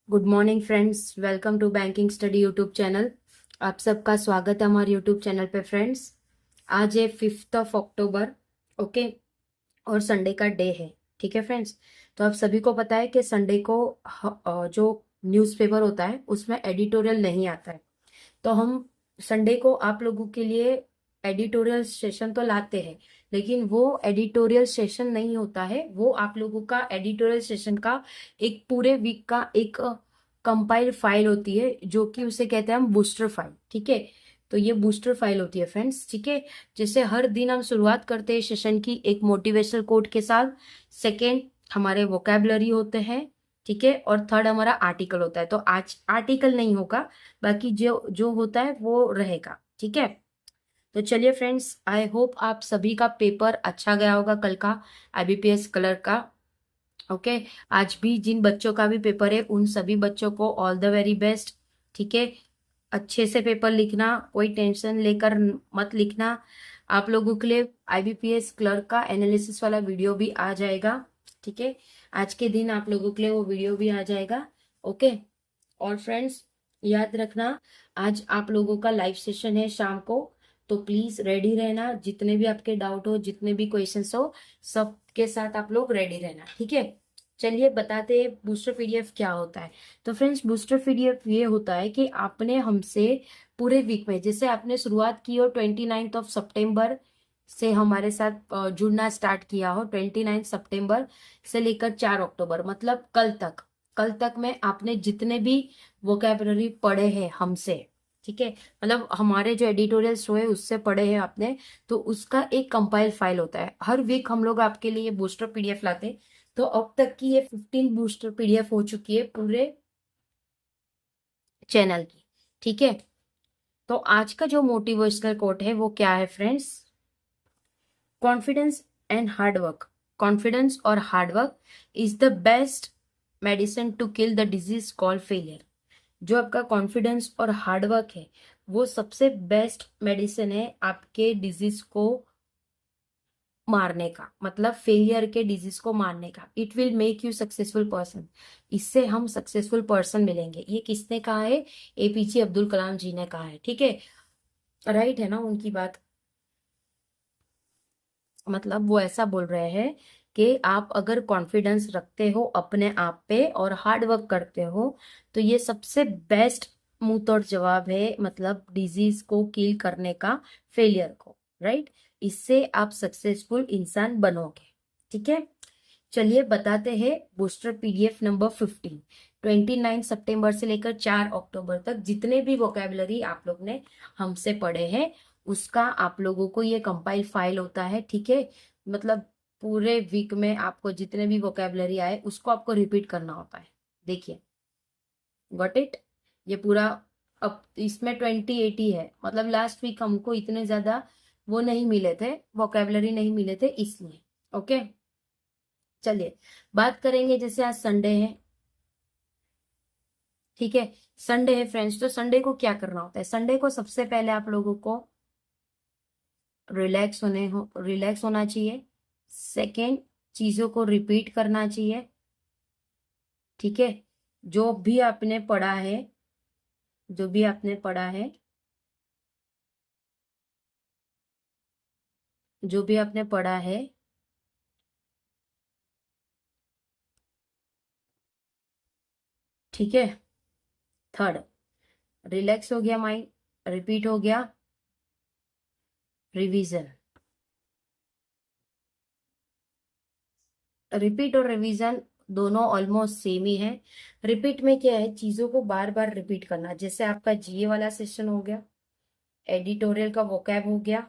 Good morning friends, welcome to banking study YouTube channel. आप सबका स्वागत है हमारे यूट्यूब चैनल पे फ्रेंड्स। आज है 5 अक्टूबर। ओके। और संडे का डे है। ठीक है फ्रेंड्स। तो आप सभी को पता है कि संडे को जो न्यूज़पेपर होता है उसमें एडिटोरियल नहीं आता है। तो हम संडे को आप लोगों के लिए एडिटोरियल सेशन तो लाते हैं, लेकिन वो एडिटोरियल सेशन नहीं होता है। वो आप लोगों का एडिटोरियल सेशन का एक पूरे वीक का एक कंपाइल फाइल होती है, जो कि उसे कहते हैं हम बूस्टर फाइल। ठीक है। तो ये बूस्टर फाइल होती है फ्रेंड्स। ठीक है। जैसे हर दिन हम शुरुआत करते हैं सेशन की एक मोटिवेशनल कोट के साथ। सेकेंड हमारे वोकेबलरी होते हैं। ठीक है। और थर्ड हमारा आर्टिकल होता है। तो आज आर्टिकल नहीं होगा, बाकी जो जो होता है वो रहेगा। ठीक है। तो चलिए फ्रेंड्स, आई होप आप सभी का पेपर अच्छा गया होगा कल का, आईबीपीएस कलर का। ओके। आज भी जिन बच्चों का भी पेपर है उन सभी बच्चों को ऑल द वेरी बेस्ट। ठीक है। अच्छे से पेपर लिखना, कोई टेंशन लेकर मत लिखना। आप लोगों के लिए आईबीपीएस क्लर्क का एनालिसिस वाला वीडियो भी आ जाएगा। ठीक है। आज के दिन आप लोगों के लिए वो वीडियो भी आ जाएगा। ओके। और फ्रेंड्स, याद रखना, आज आप लोगों का लाइव सेशन है शाम को। तो प्लीज रेडी रहना, जितने भी आपके डाउट हो, जितने भी क्वेश्चंस हो, सबके साथ आप लोग रेडी रहना। ठीक है। चलिए बताते हैं बूस्टर पीडीएफ क्या होता है। तो फ्रेंड्स, बूस्टर पीडीएफ ये होता है कि आपने हमसे पूरे वीक में, जैसे आपने शुरुआत की हो 29 सितंबर से हमारे साथ जुड़ना स्टार्ट किया हो, 29 सितंबर से लेकर 4 अक्टूबर, मतलब कल तक में आपने जितने भी वोकेबलरी पढ़े हैं हमसे, ठीक है, मतलब हमारे जो एडिटोरियल शो है उससे पढ़े हैं आपने, तो उसका एक कंपाइल फाइल होता है। हर वीक हम लोग आपके लिए बूस्टर पीडीएफ लाते हैं। तो अब तक की ये 15 बूस्टर पीडीएफ हो चुकी है पूरे चैनल की। ठीक है। तो आज का जो मोटिवेशनल कोट है वो क्या है friends? Confidence and hard work. Confidence और hard work is the best medicine to kill the disease called failure. जो आपका कॉन्फिडेंस और हार्डवर्क है वो सबसे बेस्ट मेडिसिन है आपके डिजीज को मारने का, मतलब फेलियर के डिजीज को मारने का। It will make you successful person. इससे हम सक्सेसफुल पर्सन मिलेंगे। ये किसने कहा है? एपीजे अब्दुल कलाम जी ने कहा है। ठीक है। राइट है ना उनकी बात? मतलब वो ऐसा बोल रहे हैं कि आप अगर कॉन्फिडेंस रखते हो अपने आप पे और हार्ड वर्क करते हो, तो ये सबसे बेस्ट मुंह तोड़ जवाब है, मतलब डिजीज को किल करने का, फेलियर को। राइट। इससे आप सक्सेसफुल इंसान बनोगे। ठीक है। चलिए बताते हैं बूस्टर पीडीएफ नंबर 15। 29 सितंबर से लेकर 4 अक्टूबर तक जितने भी वोकेबलरी आप लोग ने हमसे पढ़े हैं उसका आप लोगों को ये कंपाइल फाइल होता है। ठीक है। मतलब पूरे वीक में आपको जितने भी वोकेबलरी आए उसको आपको रिपीट करना होता है। देखिए, गॉट इट? ये पूरा अब इसमें 2080 है, मतलब लास्ट वीक हमको इतने ज्यादा वो नहीं मिले थे, वोकेबलरी नहीं मिले थे इसलिए। ओके। चलिए बात करेंगे, जैसे आज संडे है। ठीक है। संडे है फ्रेंड्स, तो संडे को क्या करना होता है? संडे को सबसे पहले आप लोगों को रिलैक्स होना चाहिए। सेकेंड, चीजों को रिपीट करना चाहिए। ठीक है। जो भी आपने पढ़ा है, जो भी आपने पढ़ा है, जो भी आपने पढ़ा है, ठीक है। थर्ड, रिलैक्स हो गया माइंड, रिपीट हो गया, रिवीजन। रिपीट और रिवीजन दोनों ऑलमोस्ट सेम ही है। रिपीट में क्या है? चीजों को बार बार रिपीट करना, जैसे आपका जीए वाला सेशन हो गया, एडिटोरियल का वोकैब हो गया।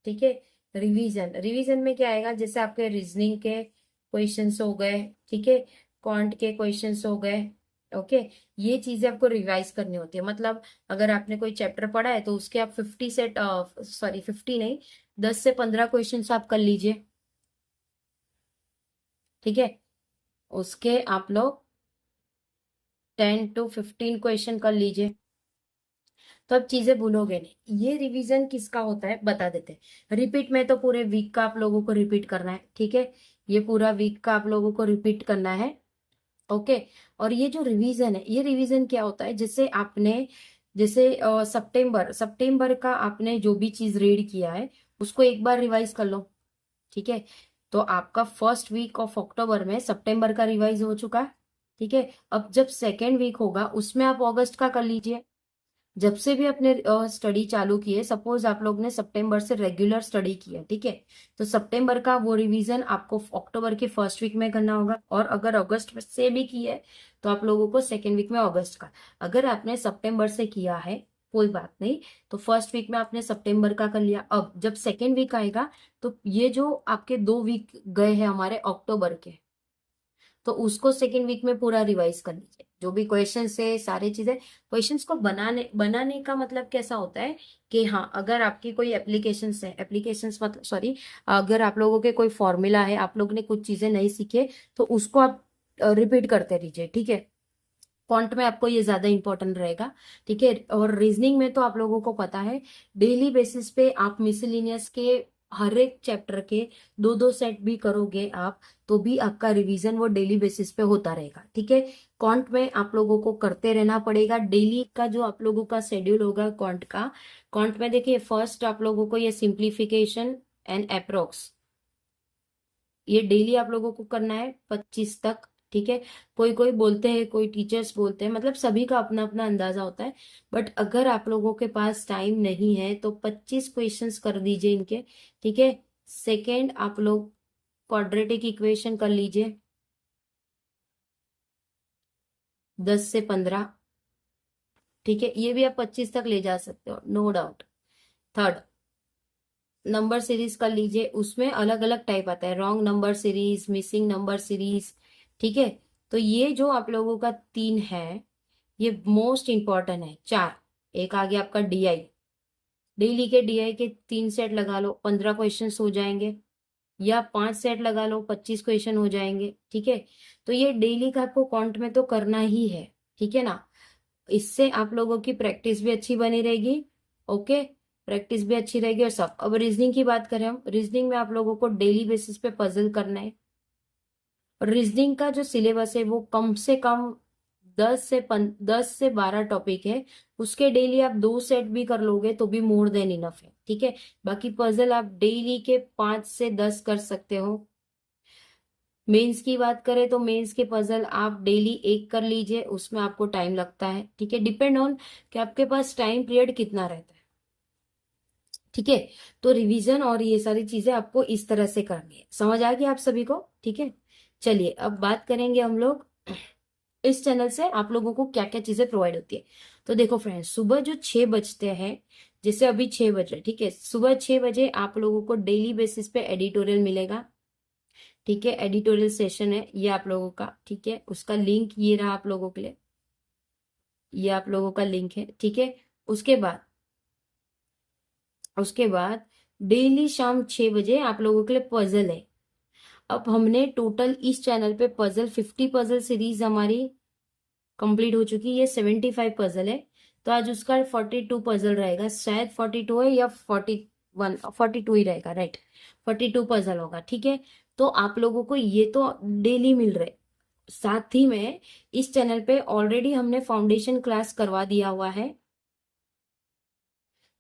ठीक है। रिवीजन, रिवीजन में क्या आएगा? जैसे आपके रीजनिंग के क्वेश्चंस हो गए, ठीक है, क्वांट के क्वेश्चंस हो गए। ओके। ये चीजें आपको रिवाइज करनी होती है। मतलब अगर आपने कोई चैप्टर पढ़ा है तो उसके आप 50 नहीं, 10 से 15 क्वेश्चन आप कर लीजिए। ठीक है। उसके आप लोग 10 to 15 क्वेश्चन कर लीजिए, तो अब चीजें भूलोगे नहीं। ये रिवीजन किसका होता है बता देते हैं। रिपीट में तो पूरे वीक का आप लोगों को रिपीट करना है। ठीक है। ये पूरा वीक का आप लोगों को रिपीट करना है। ओके। और ये जो रिवीजन है, ये रिवीजन क्या होता है, जैसे आपने जैसे सितंबर सितंबर का आपने जो भी चीज रीड किया है उसको एक बार रिवाइज कर लो, ठीक है। तो आपका फर्स्ट वीक ऑफ अक्टूबर में सितंबर का रिवाइज हो चुका है, ठीक है। अब जब सेकेंड वीक होगा उसमें आप अगस्त का कर लीजिए। जब से भी अपने स्टडी चालू की है, सपोज आप लोग ने सितंबर से रेगुलर स्टडी किया, ठीक है, तो सितंबर का वो रिवीजन आपको अक्टूबर के फर्स्ट वीक में करना होगा। और अगर अगस्त से भी किया है तो आप लोगों को सेकेंड वीक में अगस्त का। अगर आपने सितंबर से किया है कोई बात नहीं, तो फर्स्ट वीक में आपने सितंबर का कर लिया। अब जब सेकेंड वीक आएगा तो ये जो आपके 2 वीक गए हैं हमारे अक्टूबर के, तो उसको सेकेंड वीक में पूरा रिवाइज कर लीजिए। जो भी क्वेश्चंस है सारी चीजें, क्वेश्चंस को बनाने बनाने का मतलब कैसा होता है कि हाँ, अगर आपकी कोई एप्लीकेशंस है, एप्लीकेशंस मतलब सॉरी, अगर आप लोगों के कोई फॉर्मूला है, आप लोग ने कुछ चीजें नहीं सीखे, तो उसको आप रिपीट करते रहिए, ठीक है। क्वांट में आपको ये ज्यादा इंपॉर्टेंट रहेगा, ठीक है। और रीजनिंग में तो आप लोगों को पता है, डेली बेसिस पे आप मिसलिनियस के हर एक चैप्टर के 2-2 सेट भी करोगे आप, तो भी आपका रिवीजन वो डेली बेसिस पे होता रहेगा, ठीक है। क्वांट में आप लोगों को करते रहना पड़ेगा। डेली का जो आप लोगों का शेड्यूल होगा क्वांट का, क्वांट में देखिए फर्स्ट आप लोगों को ये सिंप्लीफिकेशन एंड अप्रोक्स, ये डेली आप लोगों को करना है 25 तक, ठीक है। कोई कोई बोलते हैं, कोई टीचर्स बोलते हैं, मतलब सभी का अपना अपना अंदाजा होता है। बट अगर आप लोगों के पास टाइम नहीं है तो 25 क्वेश्चंस कर दीजिए इनके, ठीक है। सेकेंड आप लोग क्वाड्रेटिक इक्वेशन कर लीजिए 10 से 15, ठीक है। ये भी आप 25 तक ले जा सकते हो, no doubt. Third number series कर लीजिए, उसमें अलग अलग टाइप आता है, wrong number series, missing number series, ठीक है। तो ये जो आप लोगों का 3 है, ये मोस्ट इंपॉर्टेंट है। 4, एक आ गया आपका डीआई, डेली के डीआई के 3 सेट लगा लो, 15 क्वेश्चन हो जाएंगे। या 5 सेट लगा लो, 25 क्वेश्चन हो जाएंगे, ठीक है। तो ये डेली का आपको काउंट में तो करना ही है, ठीक है ना। इससे आप लोगों की प्रैक्टिस भी अच्छी बनी रहेगी, ओके। प्रैक्टिस भी अच्छी रहेगी और सब। अब रीजनिंग की बात करें हम, रीजनिंग में आप लोगों को डेली बेसिस पे पजल करना है। रीजनिंग का जो सिलेबस है वो कम से कम 10 से 12 टॉपिक है। उसके डेली आप 2 सेट भी कर लोगे तो भी मोर देन इनफ है, ठीक है। बाकी पजल आप डेली के 5 से 10 कर सकते हो। मेंस की बात करें तो मेंस के पजल आप डेली एक कर लीजिए, उसमें आपको टाइम लगता है, ठीक है। डिपेंड ऑन कि आपके पास टाइम पीरियड कितना रहता है, ठीक है। तो रिवीजन और ये सारी चीजें आपको इस तरह से करनी है। समझ आ गया आप सभी को, ठीक है। चलिए अब बात करेंगे हम लोग इस चैनल से आप लोगों को क्या क्या चीजें प्रोवाइड होती है। तो देखो फ्रेंड्स, सुबह जो 6 बजते हैं, जैसे अभी 6 बज रहे, ठीक है, सुबह 6 बजे आप लोगों को डेली बेसिस पे एडिटोरियल मिलेगा, ठीक है। एडिटोरियल सेशन है ये आप लोगों का, ठीक है। उसका लिंक ये रहा आप लोगों के लिए, ये आप लोगों का लिंक है, ठीक है। उसके बाद उसके बाद डेली शाम 6 बजे आप लोगों के लिए पजल है। अब हमने टोटल इस चैनल पे पजल 50 पजल सीरीज हमारी कंप्लीट हो चुकी है। ये 75 पजल है, तो आज उसका 42 पजल रहेगा, शायद 42 है या 41, 42 ही रहेगा, राइट। 42 पजल होगा, ठीक है। तो आप लोगों को ये तो डेली मिल रहे। साथ ही में इस चैनल पे ऑलरेडी हमने फाउंडेशन क्लास करवा दिया हुआ है,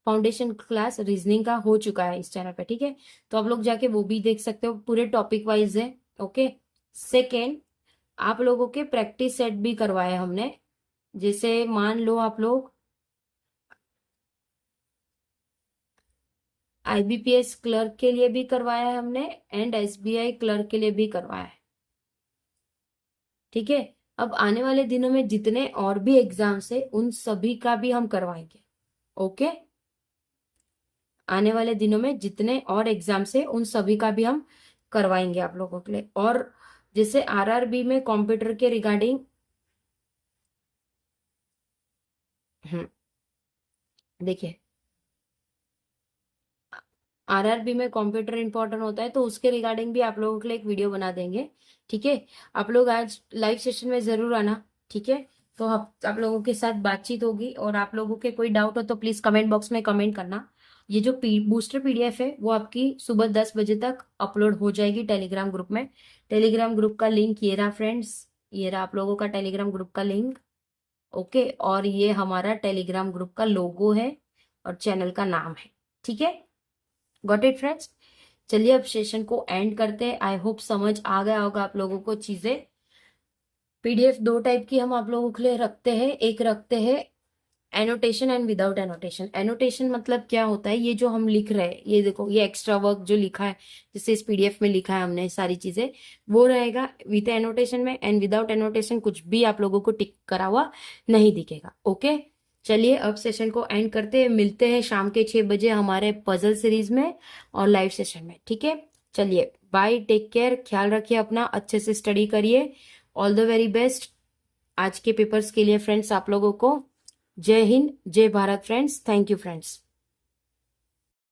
फाउंडेशन क्लास रीजनिंग का हो चुका है इस चैनल पे, ठीक है। तो आप लोग जाके वो भी देख सकते हो, पूरे टॉपिक वाइज है, ओके। सेकेंड, आप लोगों के प्रैक्टिस सेट भी करवाए हमने। जैसे मान लो आप लोग आईबीपीएस क्लर्क के लिए भी करवाया है हमने, एंड एसबीआई क्लर्क के लिए भी करवाया है, ठीक है। अब आने वाले दिनों में जितने और भी एग्जाम्स है उन सभी का भी हम करवाएंगे, ओके। आने वाले दिनों में जितने और एग्जाम्स है उन सभी का भी हम करवाएंगे आप लोगों के लिए। और जैसे आरआरबी में कंप्यूटर के रिगार्डिंग, देखिए आरआरबी में कंप्यूटर इंपॉर्टेंट होता है, तो उसके रिगार्डिंग भी आप लोगों के लिए एक वीडियो बना देंगे, ठीक है। आप लोग आज लाइव सेशन में जरूर आना, ठीक है। तो आप लोगों के साथ बातचीत होगी, और आप लोगों के कोई डाउट हो तो प्लीज कमेंट बॉक्स में कमेंट करना। ये जो बूस्टर पीडीएफ है वो आपकी सुबह 10 बजे तक अपलोड हो जाएगी टेलीग्राम ग्रुप में। टेलीग्राम ग्रुप का लिंक ये रहा फ्रेंड्स, ये रहा आप लोगों का टेलीग्राम ग्रुप का लिंक। ओके, और ये हमारा टेलीग्राम ग्रुप का लोगो है और चैनल का नाम है। ठीक है, गॉट इट फ्रेंड्स। चलिए अब सेशन को एंड करते हैं। आई होप समझ आ गया होगा आप लोगों को चीजें। पीडीएफ दो टाइप की हम आप लोगों के लिए रखते हैं। एक रखते हैं annotation and without annotation. Annotation मतलब क्या होता है, ये जो हम लिख रहे हैं, ये देखो ये एक्स्ट्रा वर्क जो लिखा है, जैसे इस पीडीएफ में लिखा है हमने सारी चीजें, वो रहेगा विद एनोटेशन में। एंड विदाउट एनोटेशन कुछ भी आप लोगों को टिक करा हुआ नहीं दिखेगा। ओके, चलिए अब सेशन को एंड करते हैं। मिलते हैं शाम के 6 बजे हमारे पजल सीरीज में और लाइव सेशन में। ठीक है, चलिए बाय, टेक केयर, ख्याल रखिए अपना, अच्छे से स्टडी करिए। ऑल द वेरी बेस्ट आज के पेपर्स के लिए फ्रेंड्स आप लोगों को। जय हिंद, जय Bharat friends. Thank you friends.